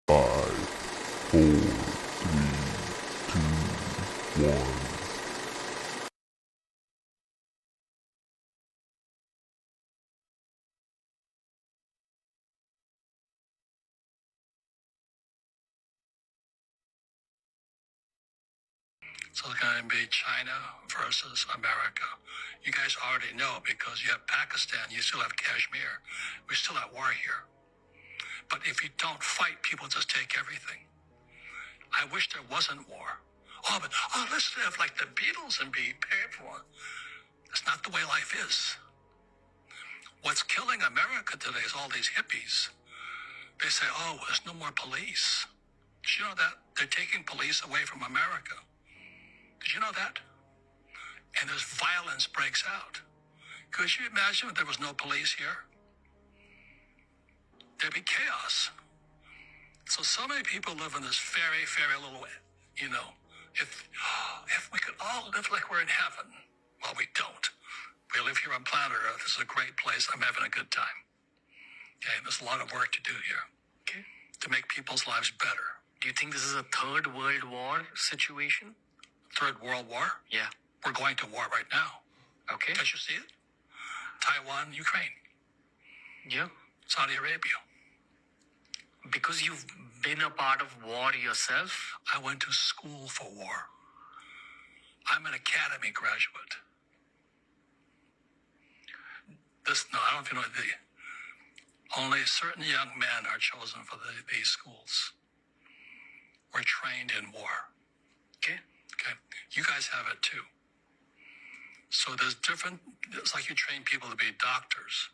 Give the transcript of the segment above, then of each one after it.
Five, four, three, two, one. So it's going to be China versus America. You guys already know because you have Pakistan, you still have Kashmir. We're still at war here. But if you don't fight, people just take everything. I wish there wasn't war. Let's live like the Beatles and be paid for. That's not the way life is. What's killing America today is all these hippies. They say, there's no more police. Did you know that? They're taking police away from America. Did you know that? And there's violence breaks out. Could you imagine if there was no police here? There'd be chaos. So many people live in this very, very little, if we could all live like we're in heaven. Well, we don't. We live here on planet Earth. This is a great place. I'm having a good time. Okay, there's a lot of work to do here. Okay. To make people's lives better. Do you think this is a third world war situation? Third World War? Yeah. We're going to war right now. Okay. Can't you see it? Taiwan, Ukraine, Yeah. Saudi Arabia. Because you've been a part of war yourself? I went to school for war. I'm an academy graduate. I don't know if you know, only certain young men are chosen for these schools. We're trained in war. Okay. Okay. You guys have it too. So it's like you train people to be doctors,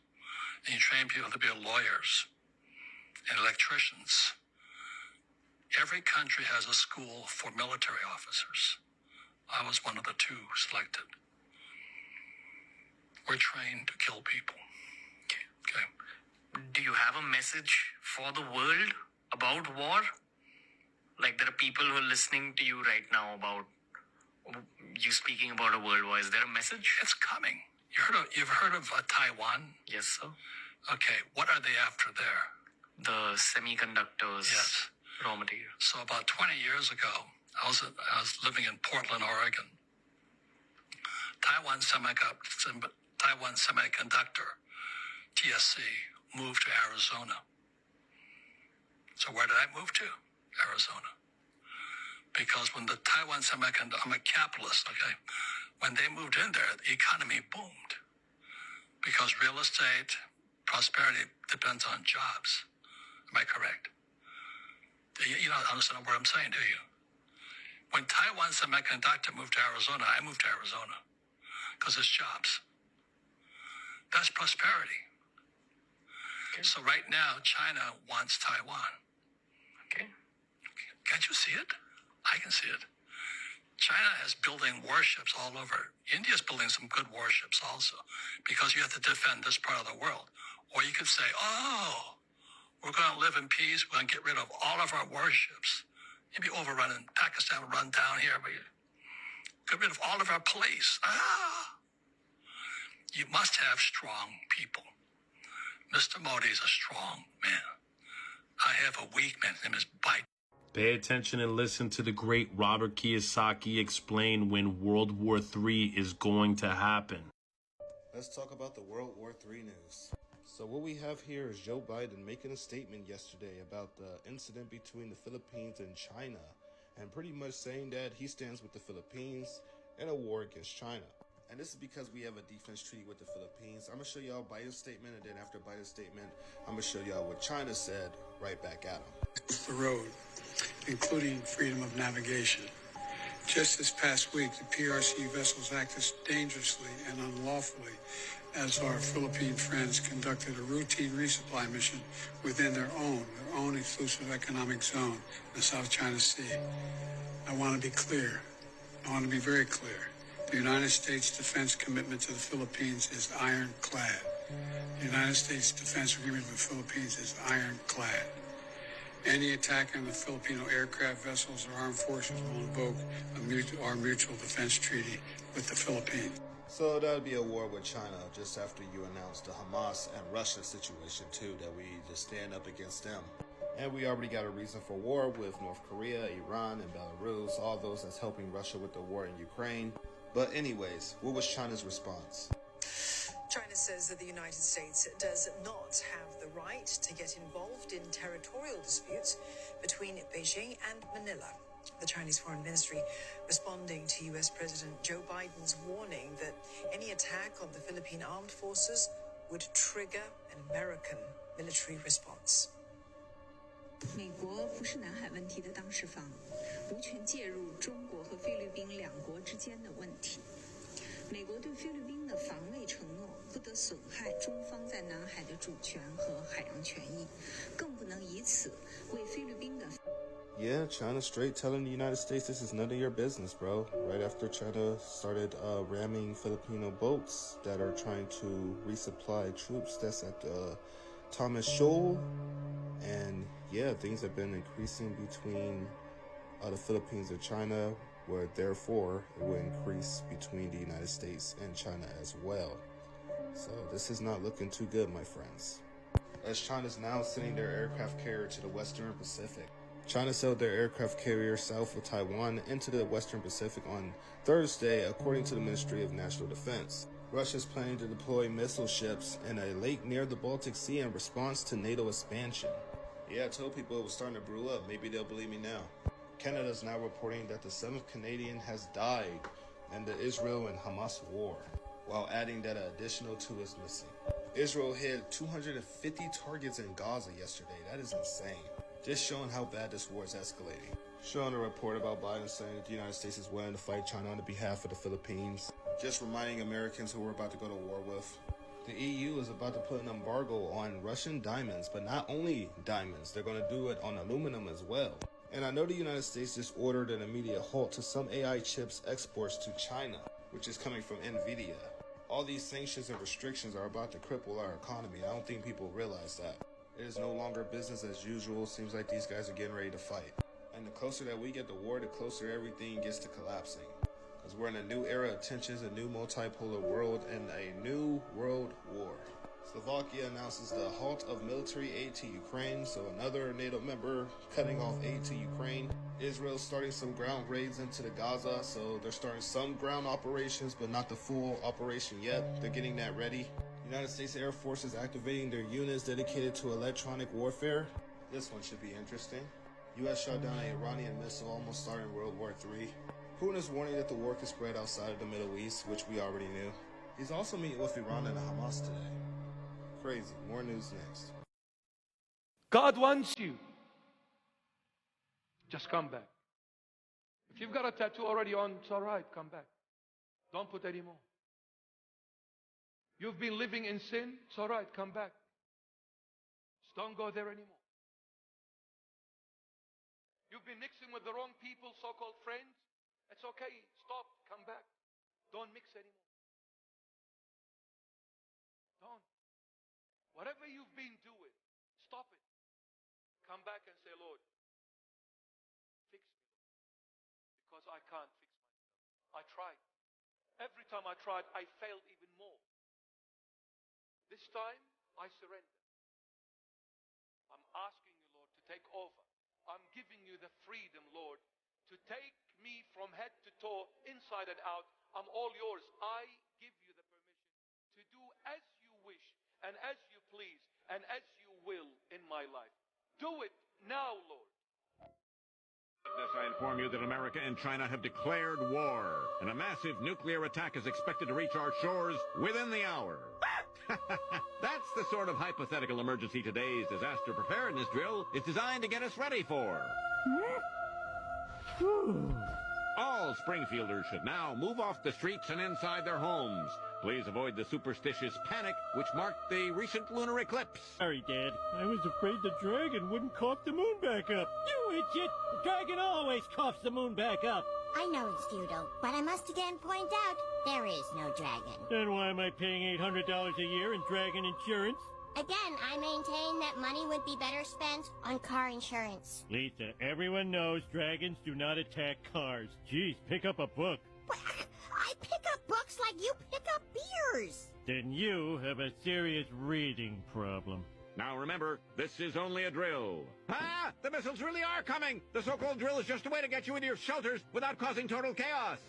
and you train people to be lawyers and electricians. Every country has a school for military officers. I was one of the two selected. We're trained to kill people. Okay. Do you have a message for the world about war? Like there are people who are listening to you right now about you speaking about a world war. Is there a message? It's coming. You've heard of Taiwan? Yes, sir. Okay, what are they after there? The semiconductors. Yes. Raw material. So about 20 years ago, I was living in Portland, Oregon. Taiwan Semiconductor, TSC, moved to Arizona. So where did I move to? Arizona. Because when the Taiwan Semiconductor, I'm a capitalist, okay? When they moved in there, the economy boomed. Because real estate, prosperity depends on jobs. Am I correct? You don't understand what I'm saying, do you? When Taiwan Semiconductor moved to Arizona, I moved to Arizona. Because it's jobs. That's prosperity. Okay. So right now, China wants Taiwan. Okay. Can't you see it? I can see it. China is building warships all over. India's building some good warships also, because you have to defend this part of the world. Or you could say, we're going to live in peace. We're going to get rid of all of our warships. You'd be overrunning. Pakistan would run down here. But get rid of all of our police. You must have strong people. Mr. Modi is a strong man. I have a weak man. His name is Biden. Pay attention and listen to the great Robert Kiyosaki explain when World War III is going to happen. Let's talk about the World War III news. So what we have here is Joe Biden making a statement yesterday about the incident between the Philippines and China, and pretty much saying that he stands with the Philippines in a war against China. And this is because we have a defense treaty with the Philippines. I'm going to show y'all Biden's statement, and then after Biden's statement, I'm going to show y'all what China said right back at him. The road, including freedom of navigation. Just this past week, the PRC vessels acted dangerously and unlawfully as our Philippine friends conducted a routine resupply mission within their own exclusive economic zone, the South China Sea. I want to be clear. I want to be very clear. The United States defense commitment to the Philippines is ironclad. The United States defense agreement with the Philippines is ironclad. Any attack on the Filipino aircraft vessels or armed forces will invoke our mutual defense treaty with the Philippines. So that would be a war with China just after you announced the Hamas and Russia situation too, that we just stand up against them. And we already got a reason for war with North Korea, Iran, and Belarus, all those that's helping Russia with the war in Ukraine. But anyways, what was China's response? China says that the United States does not have the right to get involved in territorial disputes between Beijing and Manila. The Chinese Foreign Ministry responding to US President Joe Biden's warning that any attack on the Philippine armed forces would trigger an American military response. 美国不是南海问题的当事方，无权介入中国和菲律宾两国之间的问题。美国对菲律宾的防卫承诺不得损害中方在南海的主权和海洋权益，更不能以此为菲律宾的。Yeah, China straight telling the United States this is none of your business, bro. Right after China started ramming Filipino boats that are trying to resupply troops that's at the Thomas Shoal. And yeah, things have been increasing between the Philippines and China, where therefore it will increase between the United States and China as well. So this is not looking too good, my friends. As China's now sending their aircraft carrier to the Western Pacific. China sailed their aircraft carrier south of Taiwan into the Western Pacific on Thursday, according to the Ministry of National Defense. Russia is planning to deploy missile ships in a lake near the Baltic Sea in response to NATO expansion. Yeah, I told people it was starting to brew up. Maybe they'll believe me now. Canada is now reporting that the 7th Canadian has died in the Israel and Hamas war, while adding that an additional 2 is missing. Israel hit 250 targets in Gaza yesterday. That is insane. Just showing how bad this war is escalating. Showing a report about Biden saying that the United States is willing to fight China on the behalf of the Philippines. Just reminding Americans who we're about to go to war with. The EU is about to put an embargo on Russian diamonds, but not only diamonds, they're going to do it on aluminum as well. And I know the United States just ordered an immediate halt to some AI chips exports to China, which is coming from NVIDIA. All these sanctions and restrictions are about to cripple our economy. I don't think people realize that. It is no longer business as usual. Seems like these guys are getting ready to fight. And the closer that we get to war, the closer everything gets to collapsing. Because we're in a new era of tensions, a new multipolar world, and a new world war. Slovakia announces the halt of military aid to Ukraine, so another NATO member cutting off aid to Ukraine. Israel starting some ground raids into the Gaza, so they're starting some ground operations, but not the full operation yet. They're getting that ready. United States Air Force is activating their units dedicated to electronic warfare. This one should be interesting. U.S. shot down an Iranian missile almost starting World War III. Putin is warning that the war could spread outside of the Middle East, which we already knew. He's also meeting with Iran and Hamas today. Crazy. More news next. God wants you. Just come back. If you've got a tattoo already on, it's all right. Come back. Don't put any more. You've been living in sin, it's all right. Come back. Just don't go there anymore. You've been mixing with the wrong people, so-called friends. It's okay. Stop. Come back. Don't mix anymore. Don't. Whatever you've been doing, stop it. Come back and say, Lord, fix me. Because I can't fix myself. I tried. Every time I tried, I failed even more. This time, I surrender. I'm asking you, Lord, to take over. I'm giving you the freedom, Lord, to take me from head to toe, inside and out. I'm all yours. I give you the permission to do as you wish and as you please and as you will in my life. Do it now, Lord. This I inform you that America and China have declared war, and a massive nuclear attack is expected to reach our shores within the hour. That's the sort of hypothetical emergency today's disaster preparedness drill is designed to get us ready for. All Springfielders should now move off the streets and inside their homes. Please avoid the superstitious panic which marked the recent lunar eclipse. Sorry, Dad. I was afraid the dragon wouldn't cough the moon back up. You idiot! The dragon always coughs the moon back up. I know it's futile, but I must again point out, there is no dragon. Then why am I paying $800 a year in dragon insurance? Again, I maintain that money would be better spent on car insurance. Lisa, everyone knows dragons do not attack cars. Jeez, pick up a book. But I pick up books like you pick up beers. Then you have a serious reading problem. Now remember, this is only a drill. Ah! The missiles really are coming! The so-called drill is just a way to get you into your shelters without causing total chaos.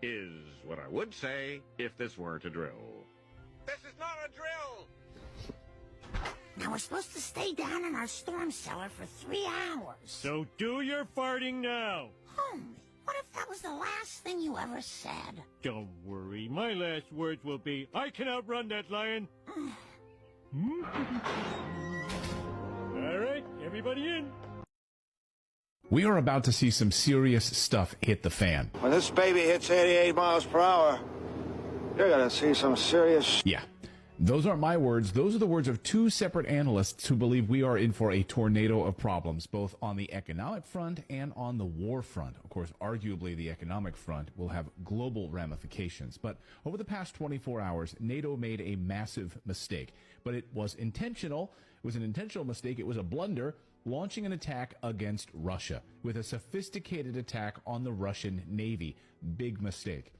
Is what I would say if this weren't a drill. This is not a drill! Now we're supposed to stay down in our storm cellar for 3 hours. So do your farting now. Homie, what if that was the last thing you ever said? Don't worry, my last words will be, I can outrun that lion. All right, everybody in. We are about to see some serious stuff hit the fan. When this baby hits 88 miles per hour, you're gonna see some serious... Yeah. Those aren't my words. Those are the words of two separate analysts who believe we are in for a tornado of problems, both on the economic front and on the war front. Of course, arguably the economic front will have global ramifications. But over the past 24 hours, NATO made a massive mistake. But it was intentional. It was an intentional mistake. It was a blunder, launching an attack against Russia with a sophisticated attack on the Russian Navy. Big mistake.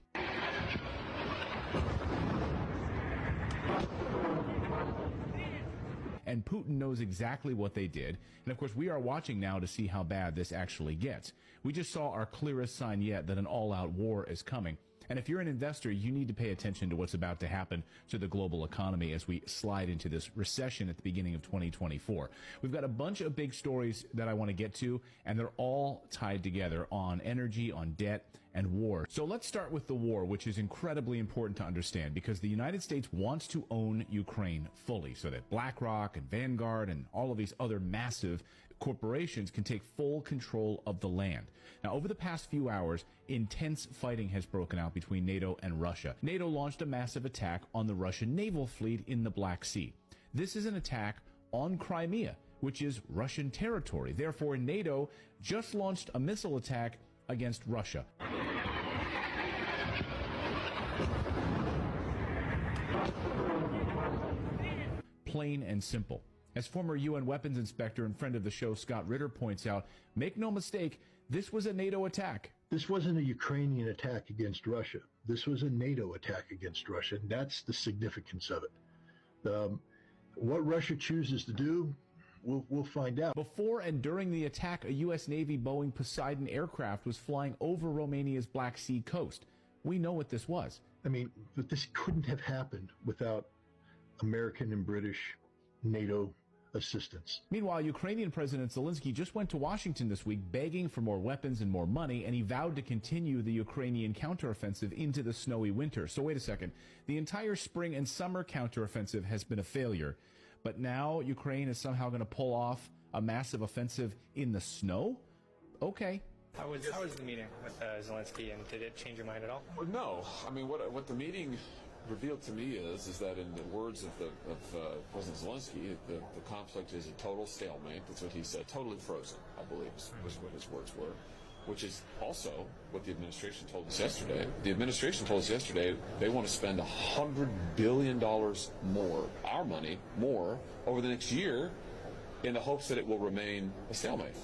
And Putin knows exactly what they did. And of course, we are watching now to see how bad this actually gets. We just saw our clearest sign yet that an all-out war is coming. And if you're an investor, you need to pay attention to what's about to happen to the global economy as we slide into this recession at the beginning of 2024. We've got a bunch of big stories that I want to get to, and they're all tied together on energy, on debt, and war. So let's start with the war, which is incredibly important to understand because the United States wants to own Ukraine fully so that BlackRock and Vanguard and all of these other massive corporations can take full control of the land. Now, over the past few hours, intense fighting has broken out between NATO and Russia. NATO launched a massive attack on the Russian naval fleet in the Black Sea. This is an attack on Crimea, which is Russian territory. Therefore, NATO just launched a missile attack against Russia. Plain and simple. As former UN weapons inspector and friend of the show Scott Ritter points out, make no mistake, this was a NATO attack. This wasn't a Ukrainian attack against Russia. This was a NATO attack against Russia, and that's the significance of it. What Russia chooses to do, we'll find out. Before and during the attack, a U.S. Navy Boeing Poseidon aircraft was flying over Romania's Black Sea coast. We know what this was. I mean, but this couldn't have happened without American and British NATO assistance. Meanwhile, Ukrainian President Zelensky just went to Washington this week begging for more weapons and more money, and he vowed to continue the Ukrainian counteroffensive into the snowy winter. So wait a second. The entire spring and summer counteroffensive has been a failure, but now Ukraine is somehow going to pull off a massive offensive in the snow? Okay. How was the meeting with Zelensky, and did it change your mind at all? Well, no. I mean, what the meeting revealed to me is that in the words of President Zelensky, the conflict is a total stalemate. That's what he said. Totally frozen, I believe, was what his words were, which is also what the administration told us yesterday. The administration told us yesterday they want to spend $100 billion more, our money, more, over the next year in the hopes that it will remain a stalemate.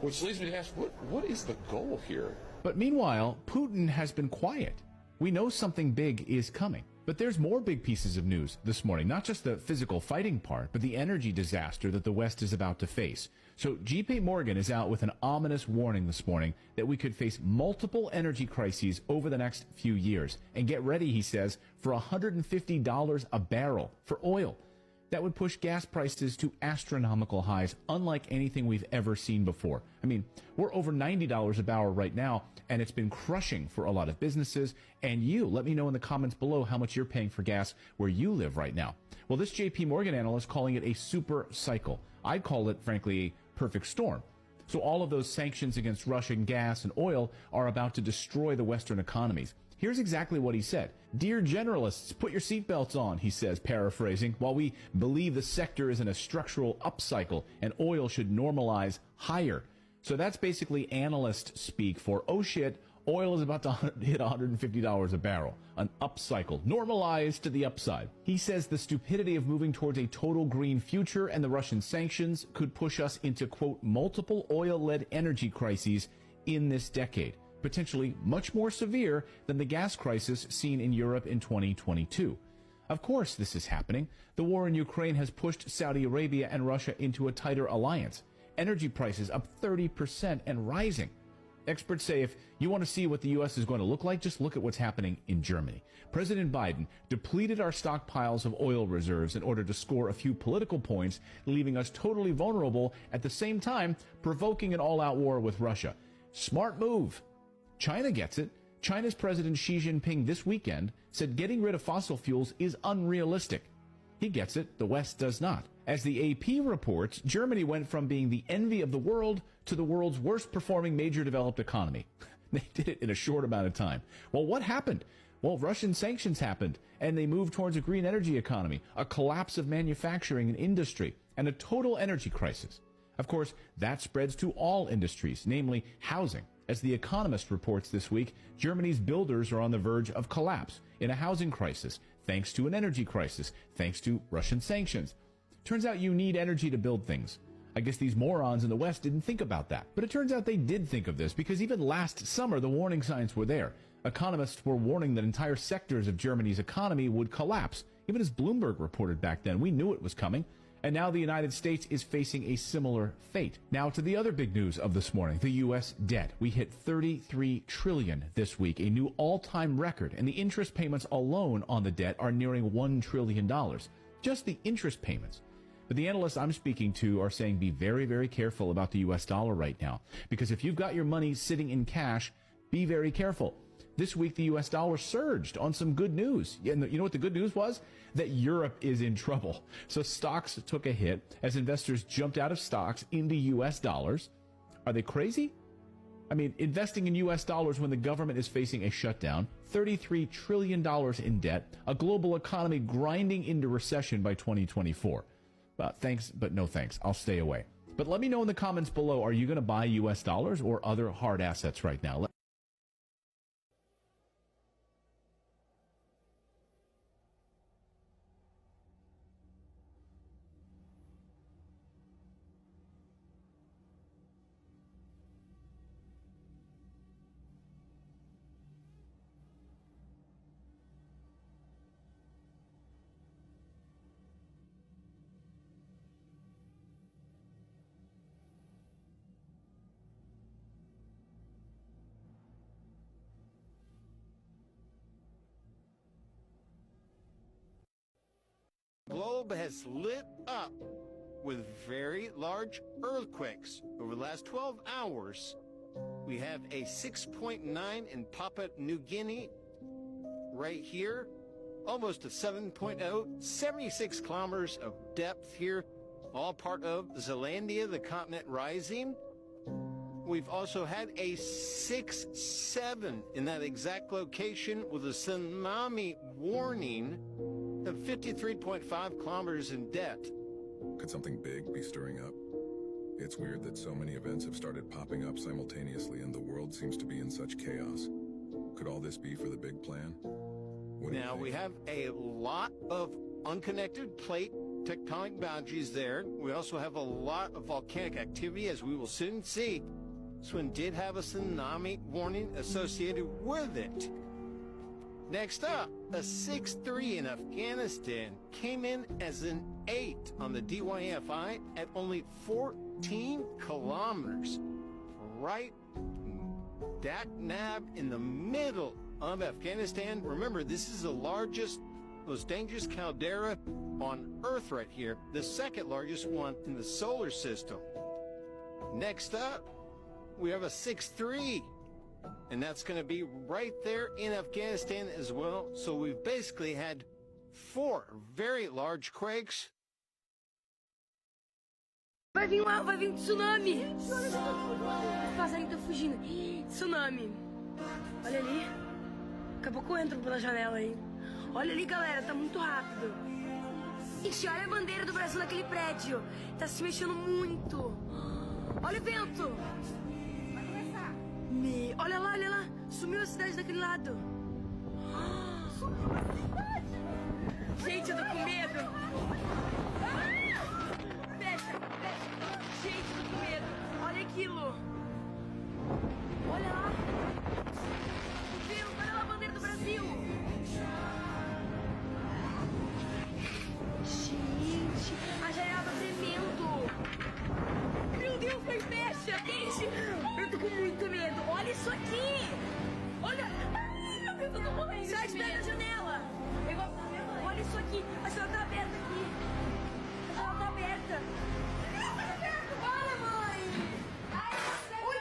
Which leads me to ask, what is the goal here? But meanwhile, Putin has been quiet. We know something big is coming. But there's more big pieces of news this morning, not just the physical fighting part, but the energy disaster that the West is about to face. So JP Morgan is out with an ominous warning this morning that we could face multiple energy crises over the next few years. And get ready, he says, for $150 a barrel for oil. That would push gas prices to astronomical highs, unlike anything we've ever seen before. I mean, we're over $90 a barrel right now, and it's been crushing for a lot of businesses. And you, let me know in the comments below how much you're paying for gas where you live right now. Well, this JP Morgan analyst calling it a super cycle. I'd call it, frankly, a perfect storm. So all of those sanctions against Russian gas and oil are about to destroy the Western economies. Here's exactly what he said. Dear generalists, put your seatbelts on, he says, paraphrasing. While we believe the sector is in a structural upcycle and oil should normalize higher. So that's basically analyst speak for, oh shit, oil is about to hit $150 a barrel. An upcycle, normalized to the upside. He says the stupidity of moving towards a total green future and the Russian sanctions could push us into, quote, multiple oil-led energy crises in this decade. Potentially much more severe than the gas crisis seen in Europe in 2022. Of course this is happening. The war in Ukraine has pushed Saudi Arabia and Russia into a tighter alliance. Energy prices up 30% and rising. Experts say if you want to see what the U.S. is going to look like, just look at what's happening in Germany. President Biden depleted our stockpiles of oil reserves in order to score a few political points, leaving us totally vulnerable, at the same time provoking an all-out war with Russia. Smart move. China gets it. China's President Xi Jinping this weekend said getting rid of fossil fuels is unrealistic. He gets it. The West does not. As the AP reports, Germany went from being the envy of the world to the world's worst performing major developed economy. They did it in a short amount of time. Well, what happened? Well, Russian sanctions happened, and they moved towards a green energy economy, a collapse of manufacturing and industry, and a total energy crisis. Of course, that spreads to all industries, namely housing. As The Economist reports this week, Germany's builders are on the verge of collapse in a housing crisis, thanks to an energy crisis, thanks to Russian sanctions. Turns out you need energy to build things. I guess these morons in the West didn't think about that. But it turns out they did think of this, because even last summer the warning signs were there. Economists were warning that entire sectors of Germany's economy would collapse. Even as Bloomberg reported back then, we knew it was coming. And now the United States is facing a similar fate. Now to the other big news of this morning, the U.S. debt. We hit $33 trillion this week, a new all-time record, and the interest payments alone on the debt are nearing $1 trillion. Just the interest payments. But the analysts I'm speaking to are saying be very, very careful about the U.S. dollar right now, because if you've got your money sitting in cash, be very careful. This week, the U.S. dollar surged on some good news. And you know what the good news was? That Europe is in trouble. So stocks took a hit as investors jumped out of stocks into U.S. dollars. Are they crazy? I mean, investing in U.S. dollars when the government is facing a shutdown, $33 trillion in debt, a global economy grinding into recession by 2024. Thanks, but no thanks. I'll stay away. But let me know in the comments below, are you going to buy U.S. dollars or other hard assets right now? Globe has lit up with very large earthquakes. Over the last 12 hours, we have a 6.9 in Papua New Guinea, right here, almost a 7.0, 76 kilometers of depth here, all part of Zealandia, the continent rising. We've also had a 6.7 in that exact location with a tsunami warning of 53.5 kilometers in depth. Could something big be stirring up? It's weird that so many events have started popping up simultaneously and the world seems to be in such chaos. Could all this be for the big plan? Now, we have a lot of unconnected plate tectonic boundaries there. We also have a lot of volcanic activity, as we will soon see. This one did have a tsunami warning associated with it. Next up, a 6.3 in Afghanistan came in as an 8 on the DYFI at only 14 kilometers. Right dap nab in the middle of Afghanistan. Remember, this is the largest, most dangerous caldera on Earth right here, the second largest one in the solar system. Next up, we have a 6.3. And that's going to be right there in Afghanistan as well. So we've basically had 4 very large quakes. Vai vir tsunami! O passarinho tá fugindo. Tsunami. Olha ali. Daqui a pouco eu entro pela janela aí. Olha ali, galera, tá muito rápido. Ixi, olha a bandeira do Brasil naquele prédio. Tá se mexendo muito. Olha o vento. Olha lá, sumiu a cidade daquele lado. Sumiu a cidade! Gente, eu tô com medo. Fecha. Gente, eu tô com medo. Olha aquilo. Olha lá. Meu Deus, olha lá a bandeira do Brasil. aqui. A janela tá aberta aqui. A janela tá aberta. Para, mãe! Ai, ui!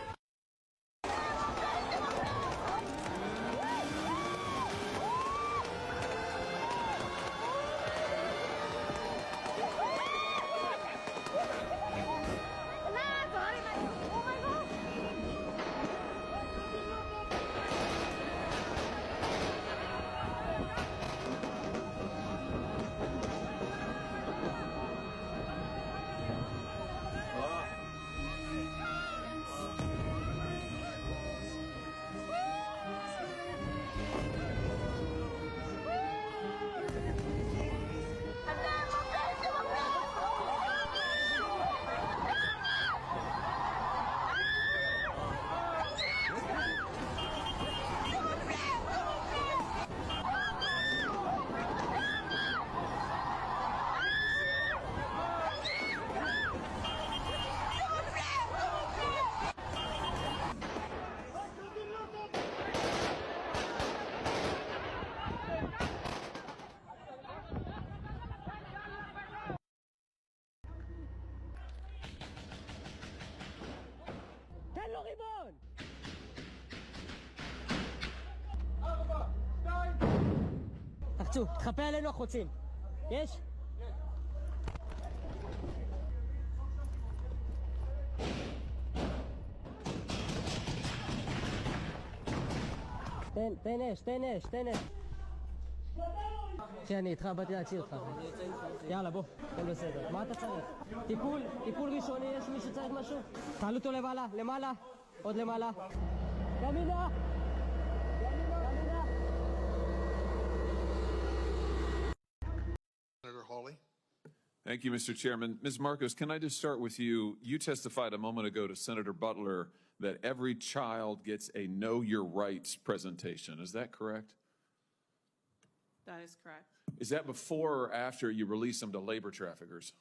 תן לו ריבון! תחצו, תחפה עלינו החוצים. יש? תן אש, תן אש, תן אש. אחי, אני איתך, באתי להציל אותך. יאללה, בוא, תן בסדר. מה אתה צריך? טיפול ראשוני, יש מישהו צריך משהו? תעלו אותו למעלה, למעלה, עוד למעלה. ימינה! Senator Hawley. Thank you, Mr. Chairman. Ms. Marcos, can I just start with you? You testified a moment ago to Senator Butler that every child gets a Know Your Rights presentation. Is that correct? That is correct. Is that before or after you release them to labor traffickers?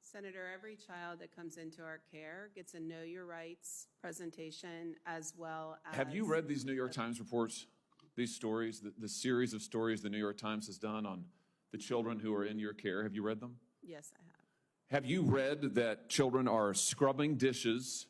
Senator, every child that comes into our care gets a Know Your Rights presentation as well as... Have you read these New York Times reports, these stories, the series of stories the New York Times has done on the children who are in your care? Have you read them? Yes, I have. Have you read that children are scrubbing dishes,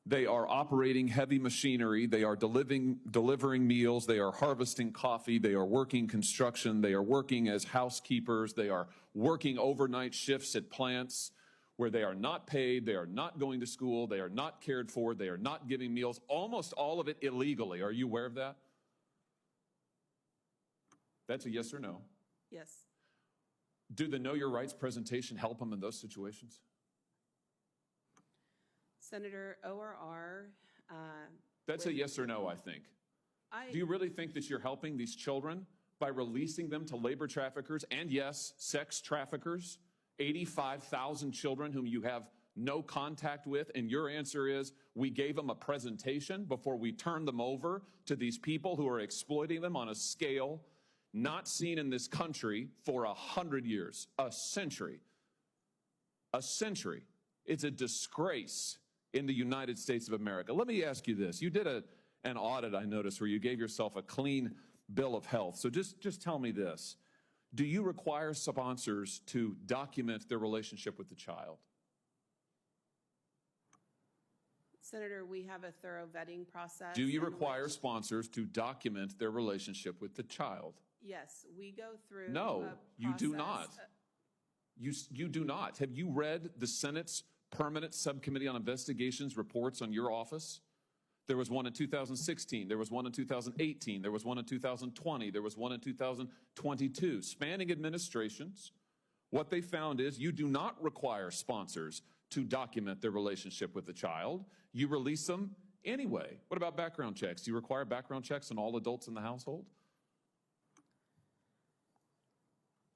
they are operating heavy machinery, they are delivering meals, they are harvesting coffee, they are working construction, they are working as housekeepers, they are working overnight shifts at plants where they are not paid, they are not going to school, they are not cared for, they are not giving meals, almost all of it illegally. Are you aware of that? That's a yes or no. Yes. Do the Know Your Rights presentation help them in those situations? Senator, ORR... That's a yes or no, I think. Do you really think that you're helping these children by releasing them to labor traffickers and, yes, sex traffickers? 85,000 children whom you have no contact with, and your answer is we gave them a presentation before we turned them over to these people who are exploiting them on a scale not seen in this country for 100 years, a century. A century. It's a disgrace in the United States of America. Let me ask you this. You did an audit, I noticed, where you gave yourself a clean bill of health. So just tell me this. Do you require sponsors to document their relationship with the child? Senator, we have a thorough vetting process. Do you require sponsors to document their relationship with the child? Yes, we go through... No, you do not. You do not. Have you read the Senate's Permanent Subcommittee on Investigations reports on your office? There was one in 2016. There was one in 2018. There was one in 2020. There was one in 2022. Spanning administrations, what they found is you do not require sponsors to document their relationship with the child. You release them anyway. What about background checks? Do you require background checks on all adults in the household?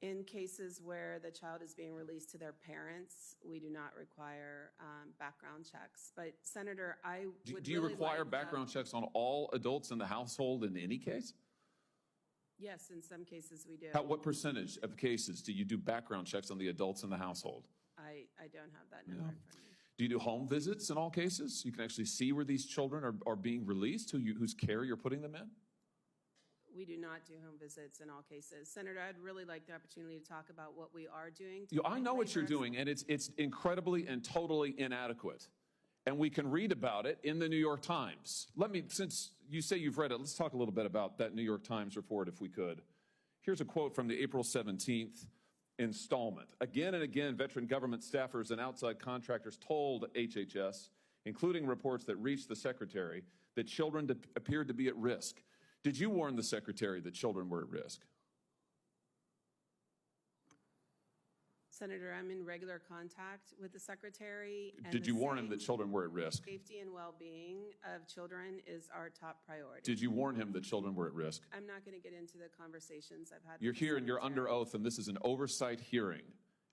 In cases where the child is being released to their parents, we do not require background checks. But Senator, I would do you really require like, background checks on all adults in the household in any case? Yes, in some cases we do. What percentage of cases do you do background checks on the adults in the household? I don't have that number in front of me. Do you do home visits in all cases? You can actually see where these children are being released, whose care you're putting them in? We do not do home visits in all cases. Senator, I'd really like the opportunity to talk about what we are doing. I know what you're doing, and it's incredibly and totally inadequate. And we can read about it in the New York Times. Since you say you've read it, let's talk a little bit about that New York Times report, if we could. Here's a quote from the April 17th installment. Again and again, veteran government staffers and outside contractors told HHS, including reports that reached the Secretary, that children appeared to be at risk. Did you warn the Secretary that children were at risk? Senator, I'm in regular contact with the Secretary. Did you warn him that children were at risk? Safety and well-being of children is our top priority. Did you warn him that children were at risk? I'm not going to get into the conversations I've had. You're here and you're under oath, and this is an oversight hearing,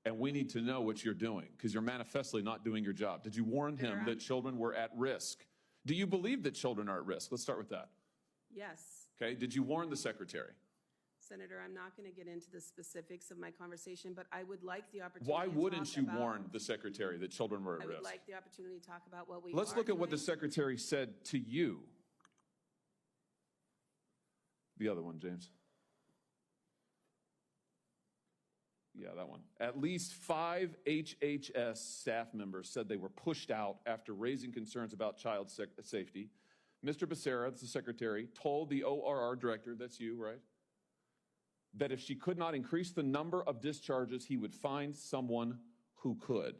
and we need to know what you're doing because you're manifestly not doing your job. Did you warn him that children were at risk? Do you believe that children are at risk? Let's start with that. Yes. Okay. Did you warn the Secretary? Senator, I'm not going to get into the specifics of my conversation, but I would like the opportunity Why to wouldn't you talk warn about, the Secretary that children were at I risk? would like the opportunity to talk about what we Let's are look at what the doing. Secretary said to you. The other one, James. Yeah, that one. At least 5 HHS staff members said they were pushed out after raising concerns about child safety. Mr. Becerra, the Secretary, told the ORR director, that's you, right, that if she could not increase the number of discharges, he would find someone who could.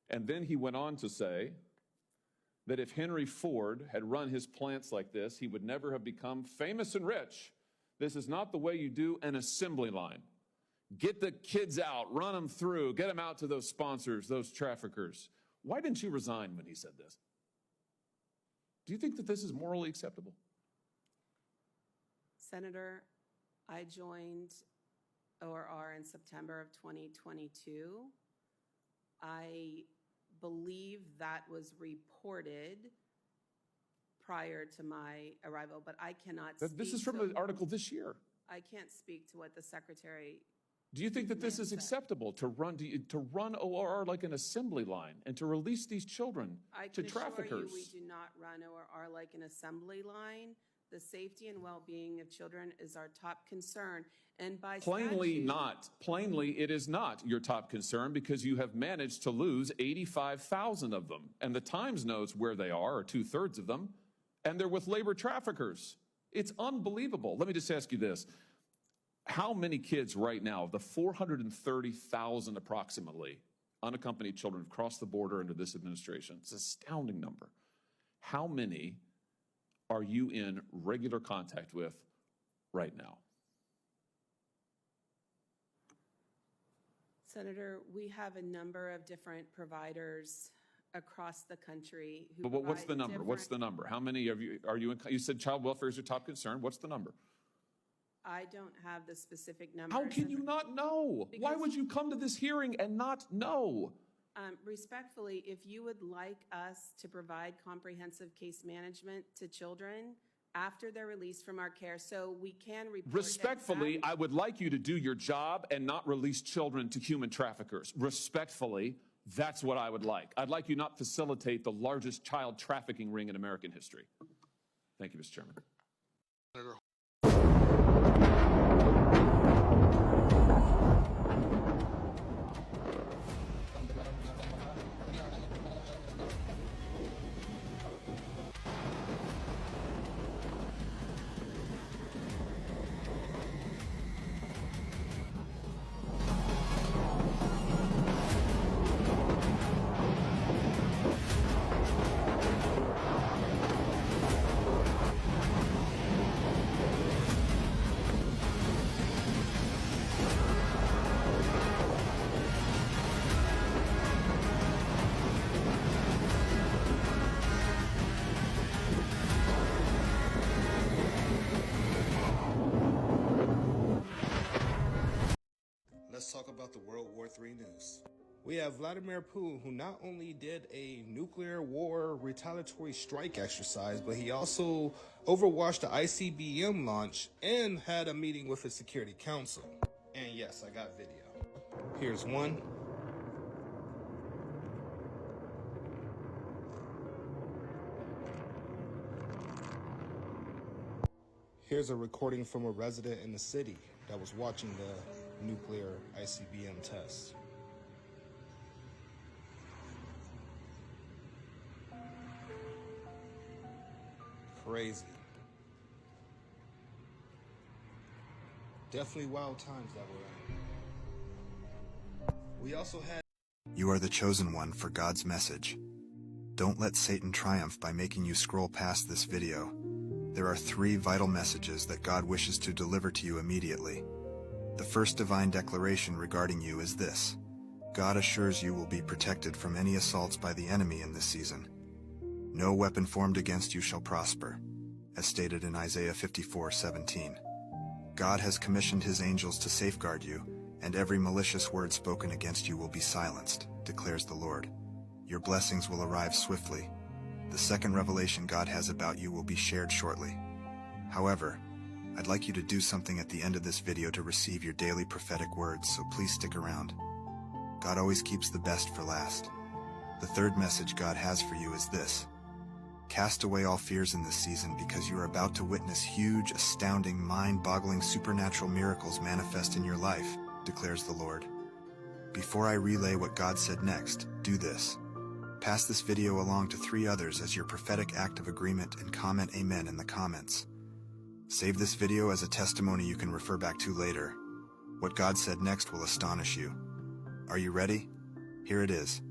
And then he went on to say that if Henry Ford had run his plants like this, he would never have become famous and rich. This is not the way you do an assembly line. Get the kids out, run them through, get them out to those sponsors, those traffickers. Why didn't you resign when he said this? Do you think that this is morally acceptable? Senator, I joined ORR in September of 2022. I believe that was reported prior to my arrival, but I cannot speak. This is from an article this year. I can't speak to what the Secretary. Do you think that this is acceptable to run ORR like an assembly line and to release these children to traffickers? I can assure you we do not run ORR like an assembly line. The safety and well-being of children is our top concern. And by Plainly statute, not. Plainly, it is not your top concern because you have managed to lose 85,000 of them. And the Times knows where they are, or 2/3 of them, and they're with labor traffickers. It's unbelievable. Let me just ask you this. How many kids right now, of the 430,000 approximately, unaccompanied children have crossed the border under this administration? It's an astounding number. How many are you in regular contact with right now? Senator, we have a number of different providers across the country who But what's provide the number? What's the different- number? How many of you are you in? You said child welfare is your top concern. What's the number? I don't have the specific numbers. How can you not know? Why would you come to this hearing and not know? Respectfully, if you would like us to provide comprehensive case management to children after they're released from our care, so we can report. Respectfully, I would like you to do your job and not release children to human traffickers. Respectfully, that's what I would like. I'd like you not facilitate the largest child trafficking ring in American history. Thank you, Mr. Chairman. Senator. Let's talk about the World War III news. We have Vladimir Putin, who not only did a nuclear war retaliatory strike exercise, but he also overwatched the ICBM launch and had a meeting with his Security Council. And yes, I got video. Here's one. Here's a recording from a resident in the city that was watching the nuclear ICBM test. Crazy. Definitely wild times that we're in. We also had... You are the chosen one for God's message. Don't let Satan triumph by making you scroll past this video. There are 3 vital messages that God wishes to deliver to you immediately. The first divine declaration regarding you is this: God assures you will be protected from any assaults by the enemy in this season. No weapon formed against you shall prosper, as stated in Isaiah 54:17. God has commissioned his angels to safeguard you, and every malicious word spoken against you will be silenced, declares the Lord. Your blessings will arrive swiftly. The second revelation God has about you will be shared shortly. However, I'd like you to do something at the end of this video to receive your daily prophetic words, so please stick around. God always keeps the best for last. The third message God has for you is this: cast away all fears in this season, because you are about to witness huge, astounding, mind-boggling supernatural miracles manifest in your life, declares the Lord. Before I relay what God said next, do this. Pass this video along to 3 others as your prophetic act of agreement and comment amen in the comments. Save this video as a testimony you can refer back to later. What God said next will astonish you. Are you ready? Here it is.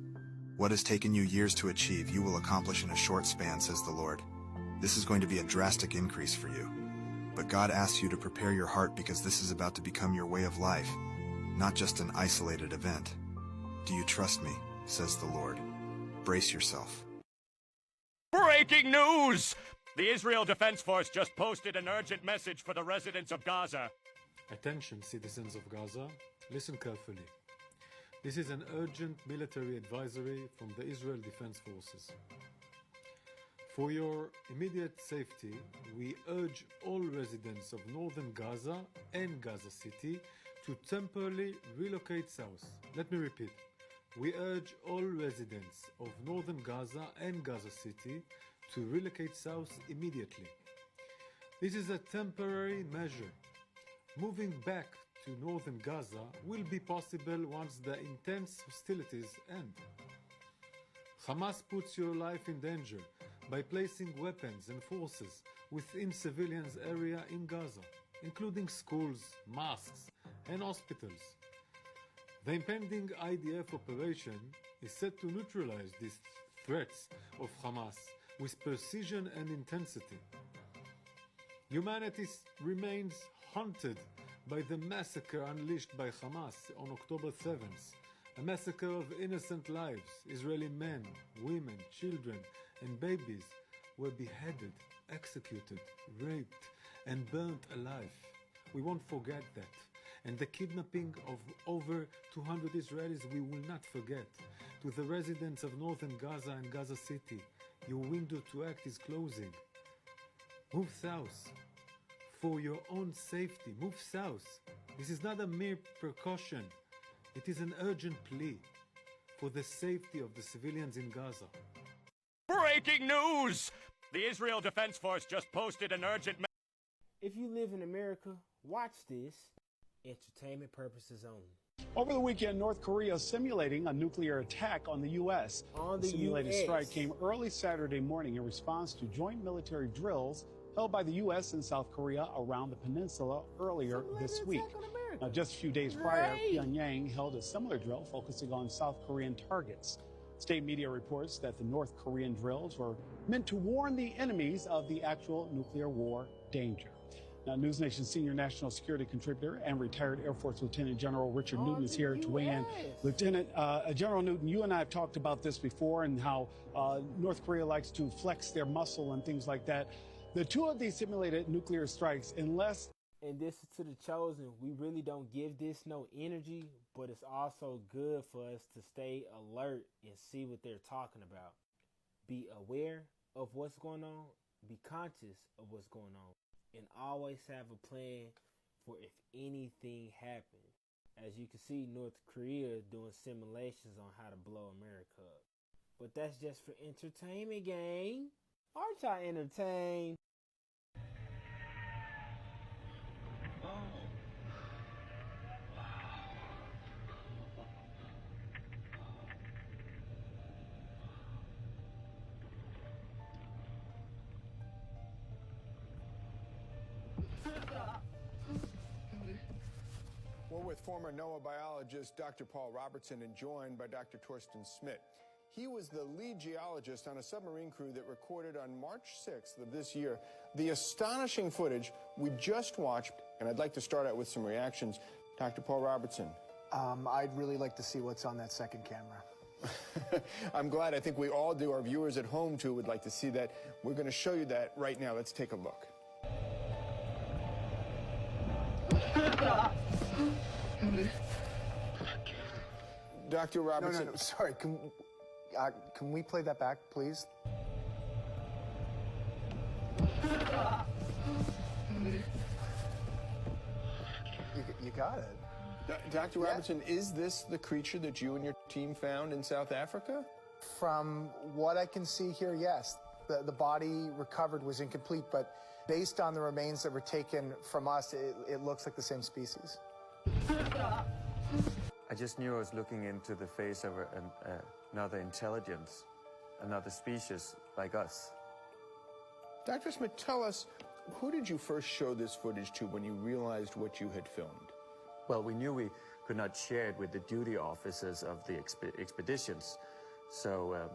What has taken you years to achieve, you will accomplish in a short span, says the Lord. This is going to be a drastic increase for you. But God asks you to prepare your heart, because this is about to become your way of life, not just an isolated event. Do you trust me, says the Lord? Brace yourself. Breaking news! The Israel Defense Force just posted an urgent message for the residents of Gaza. Attention, citizens of Gaza, listen carefully. This is an urgent military advisory from the Israel Defense Forces. For your immediate safety, we urge all residents of northern Gaza and Gaza City to temporarily relocate south. Let me repeat. We urge all residents of northern Gaza and Gaza City to relocate south immediately. This is a temporary measure. Moving back to northern Gaza will be possible once the intense hostilities end. Hamas puts your life in danger by placing weapons and forces within civilians' area in Gaza, including schools, mosques, and hospitals. The impending IDF operation is set to neutralize these threats of Hamas with precision and intensity. Humanity remains haunted by the massacre unleashed by Hamas on October 7th, a massacre of innocent lives. Israeli men, women, children, and babies were beheaded, executed, raped, and burnt alive. We won't forget that. And the kidnapping of over 200 Israelis we will not forget. To the residents of northern Gaza and Gaza City, your window to act is closing. Move south. For your own safety, move south. This is not a mere precaution. It is an urgent plea for the safety of the civilians in Gaza. Breaking news! The Israel Defense Force just posted an urgent If you live in America, watch this. Entertainment purposes only. Over the weekend, North Korea is simulating a nuclear attack on the U.S. On the the simulated US. strike came early Saturday morning in response to joint military drills held by the U.S. and South Korea around the peninsula earlier this week. Now, just a few days prior, Pyongyang held a similar drill focusing on South Korean targets. State media reports that the North Korean drills were meant to warn the enemies of the actual nuclear war danger. Now, News Nation senior national security contributor and retired Air Force Lieutenant General Richard Newton is here to weigh in. Lieutenant General Newton, you and I have talked about this before, and how North Korea likes to flex their muscle and things like that. The 2 of these simulated nuclear strikes, unless... And this is to the chosen. We really don't give this no energy, but it's also good for us to stay alert and see what they're talking about. Be aware of what's going on. Be conscious of what's going on. And always have a plan for if anything happens. As you can see, North Korea doing simulations on how to blow America up. But that's just for entertainment, gang. Aren't y'all entertained? We're with former NOAA biologist Dr. Paul Robertson and joined by Dr. Torsten Schmidt. He was the lead geologist on a submarine crew that recorded on March 6th of this year the astonishing footage we just watched, and I'd like to start out with some reactions. Dr. Paul Robertson. I'd really like to see what's on that second camera. I'm glad. I think we all do. Our viewers at home, too, would like to see that. We're going to show you that right now. Let's take a look. Dr. Robertson. No, sorry. Can we play that back, please? You got it. Dr. Robertson, is this the creature that you and your team found in South Africa? From what I can see here, yes. The body recovered was incomplete, but based on the remains that were taken from us, it looks like the same species. I just knew I was looking into the face of another intelligence, another species like us. Dr. Smith, tell us, who did you first show this footage to when you realized what you had filmed? Well, we knew we could not share it with the duty officers of the expeditions, so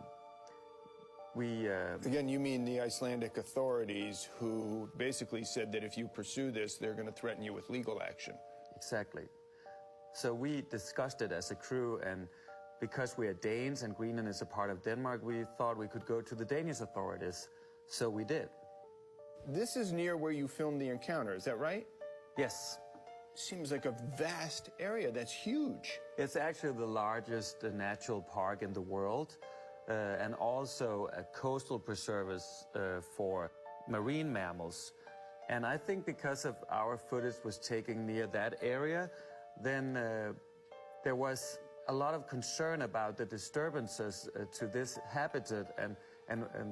we... Again, you mean the Icelandic authorities who basically said that if you pursue this, they're going to threaten you with legal action. Exactly. So we discussed it as a crew, and because we are Danes and Greenland is a part of Denmark, we thought we could go to the Danish authorities. So we did. This is near where you filmed the encounter, is that right? Yes. Seems like a vast area. That's huge. It's actually the largest natural park in the world, and also a coastal preserve for marine mammals. And I think because of our footage was taken near that area, then there was a lot of concern about the disturbances to this habitat and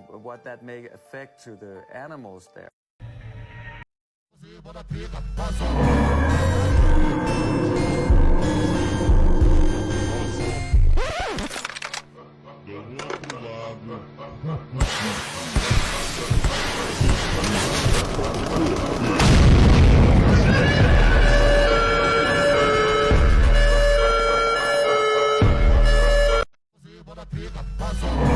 what that may affect to the animals there. Puzzle.